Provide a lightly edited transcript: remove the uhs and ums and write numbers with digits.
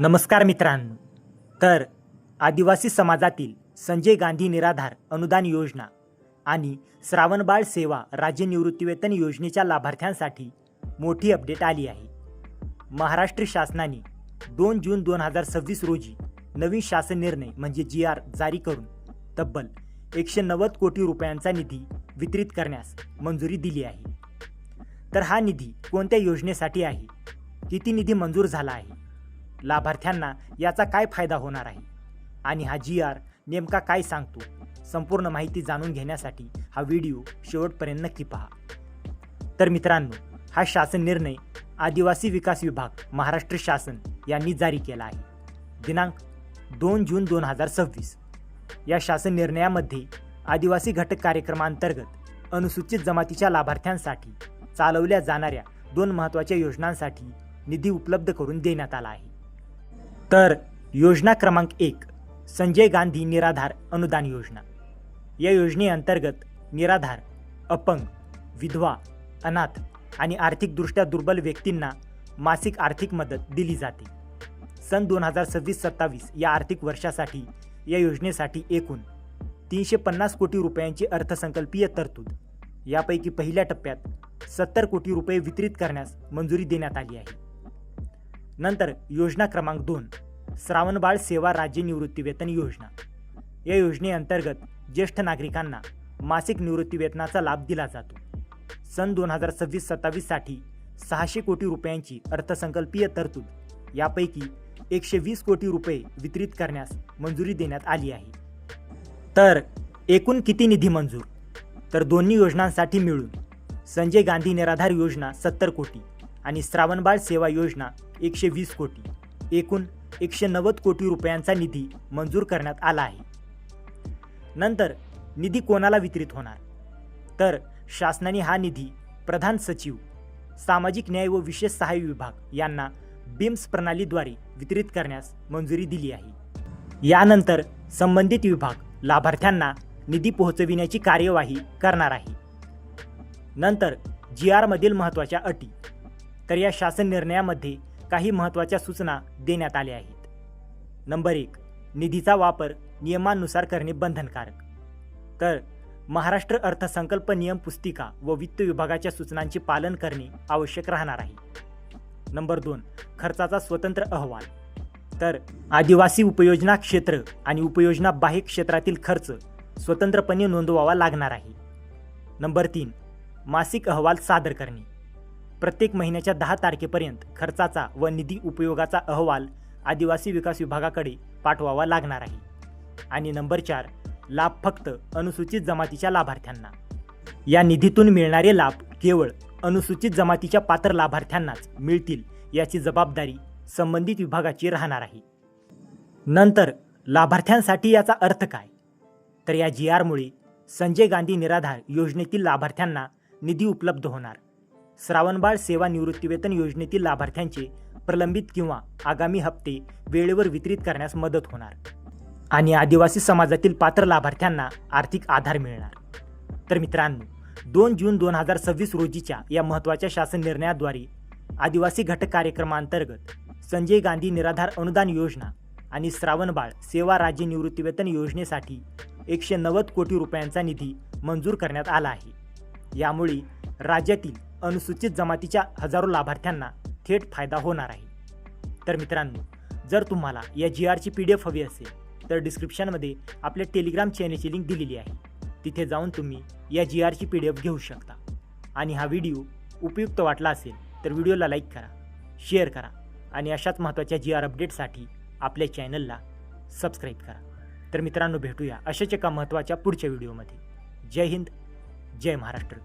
नमस्कार मित्रांनो. तर आदिवासी समाजातील संजय गांधी निराधार अनुदान योजना आणि श्रावणबाळ सेवा राज्य निवृत्तीवेतन योजनेच्या लाभार्थ्यांसाठी मोठी अपडेट आली आहे. महाराष्ट्र शासनाने 2 जून 2026 रोजी नवीन शासन निर्णय म्हणजे GR जारी करून तब्बल 190 कोटी रुपयांचा निधी वितरित करण्यास मंजुरी दिली आहे. तर हा निधी कोणत्या योजनेसाठी आहे, किती निधी मंजूर झाला आहे, लाभार्थ्यांना याचा काय फायदा होणार आहे आणि हा GR नेमका काय सांगतो, संपूर्ण माहिती जाणून घेण्यासाठी हा व्हिडिओ शेवटपर्यंत नक्की पहा. तर मित्रांनो, हा शासन निर्णय आदिवासी विकास विभाग महाराष्ट्र शासन यांनी जारी केला आहे दिनांक 2 जून 2026. या शासन निर्णयामध्ये आदिवासी घटक कार्यक्रमांतर्गत अनुसूचित जमातीच्या लाभार्थ्यांसाठी चालवल्या जाणाऱ्या 2 महत्त्वाच्या योजनांसाठी निधी उपलब्ध करून देण्यात आला आहे. तर योजना क्रमांक 1 संजय गांधी निराधार अनुदान योजना. या योजनेअंतर्गत निराधार, अपंग, विधवा, अनाथ आणि आर्थिकदृष्ट्या दुर्बल व्यक्तींना मासिक आर्थिक मदत दिली जाते. सन 2026-27 या आर्थिक वर्षासाठी या योजनेसाठी एकूण 350 कोटी रुपयांची अर्थसंकल्पीय तरतूद, यापैकी पहिल्या टप्प्यात 70 कोटी रुपये वितरित करण्यास मंजुरी देण्यात आली आहे. नंतर योजना क्रमांक 2 श्रावणबाळ सेवा राज्य निवृत्तीवेतन योजना. या योजनेअंतर्गत ज्येष्ठ नागरिकांना मासिक निवृत्तीवेतनाचा लाभ दिला जातो. सन 2026-27 साठी 600 कोटी रुपयांची अर्थसंकल्पीय तरतूद, यापैकी 120 कोटी रुपये वितरित करण्यास मंजुरी देण्यात आली आहे. तर एकूण किती निधी मंजूर? तर दोन्ही योजनांसाठी मिळून संजय गांधी निराधार योजना 70 कोटी आणि श्रावणबाळ सेवा योजना 120 कोटी, एकूण 190 कोटी रुपयांचा निधी मंजूर करण्यात आला आहे. नंतर निधी कोणाला वितरित होणार? तर शासनाने हा निधी प्रधान सचिव, सामाजिक न्याय व विशेष सहाय्य विभाग यांना BIMS प्रणालीद्वारे वितरित करण्यास मंजुरी दिली आहे. यानंतर संबंधित विभाग लाभार्थ्यांना निधी पोहोचविण्याची कार्यवाही करणार आहे. नंतर GR मधील महत्त्वाच्या अटी. तर या शासन निर्णयामध्ये काही महत्त्वाच्या सूचना देण्यात आल्या आहेत. नंबर 1, निधीचा वापर नियमानुसार करणे बंधनकारक. तर महाराष्ट्र अर्थसंकल्प नियम पुस्तिका व वित्त विभागाच्या सूचनांचे पालन करणे आवश्यक राहणार आहे. नंबर 2, खर्चाचा स्वतंत्र अहवाल. तर आदिवासी उपयोजना क्षेत्र आणि उपयोजना बाह्य क्षेत्रातील खर्च स्वतंत्रपणे नोंदवावा लागणार आहे. नंबर 3, मासिक अहवाल सादर करणे. प्रत्येक महिन्याच्या 10 तारखेपर्यंत खर्चाचा व निधी उपयोगाचा अहवाल आदिवासी विकास विभागाकडे पाठवावा लागणार आहे. आणि नंबर 4, लाभ फक्त अनुसूचित जमातीच्या लाभार्थ्यांना. या निधीतून मिळणारे लाभ केवळ अनुसूचित जमातीच्या पात्र लाभार्थ्यांनाच मिळतील याची जबाबदारी संबंधित विभागाची राहणार आहे. नंतर लाभार्थ्यांसाठी याचा अर्थ काय? तर या GR मुळे संजय गांधी निराधार योजनेतील लाभार्थ्यांना निधी उपलब्ध होणार. श्रावणबाळ सेवा निवृत्तीवेतन योजनेतील लाभार्थ्यांचे प्रलंबित किंवा आगामी हप्ते वेळेवर वितरित करण्यास मदत होणार आणि आदिवासी समाजातील पात्र लाभार्थ्यांना आर्थिक आधार मिळणार. तर मित्रांनो, 2 जून 2026 रोजीच्या या महत्त्वाच्या शासन निर्णयाद्वारे आदिवासी घटक कार्यक्रमांतर्गत संजय गांधी निराधार अनुदान योजना आणि श्रावणबाळ सेवा राज्य निवृत्तीवेतन योजनेसाठी 190 कोटी रुपयांचा निधी मंजूर करण्यात आला आहे. यामुळे राज्यातील अनुसूचित जमातीच्या हजारो लाभार्थ्यांना थेट फायदा होणार आहे. तर मित्रांनो, जर तुम्हाला या GRची PDF हवी असेल तर डिस्क्रिप्शनमध्ये आपल्या टेलिग्राम चॅनेलची लिंक दिलेली आहे. तिथे जाऊन तुम्ही या GRची PDF घेऊ शकता. आणि हा व्हिडिओ उपयुक्त वाटला असेल तर व्हिडिओला लाईक करा, शेअर करा आणि अशाच महत्त्वाच्या GR अपडेटसाठी आपल्या चॅनलला सबस्क्राईब करा. तर मित्रांनो, भेटूया अशाच एका महत्त्वाच्या पुढच्या व्हिडिओमध्ये. जय हिंद, जय महाराष्ट्र.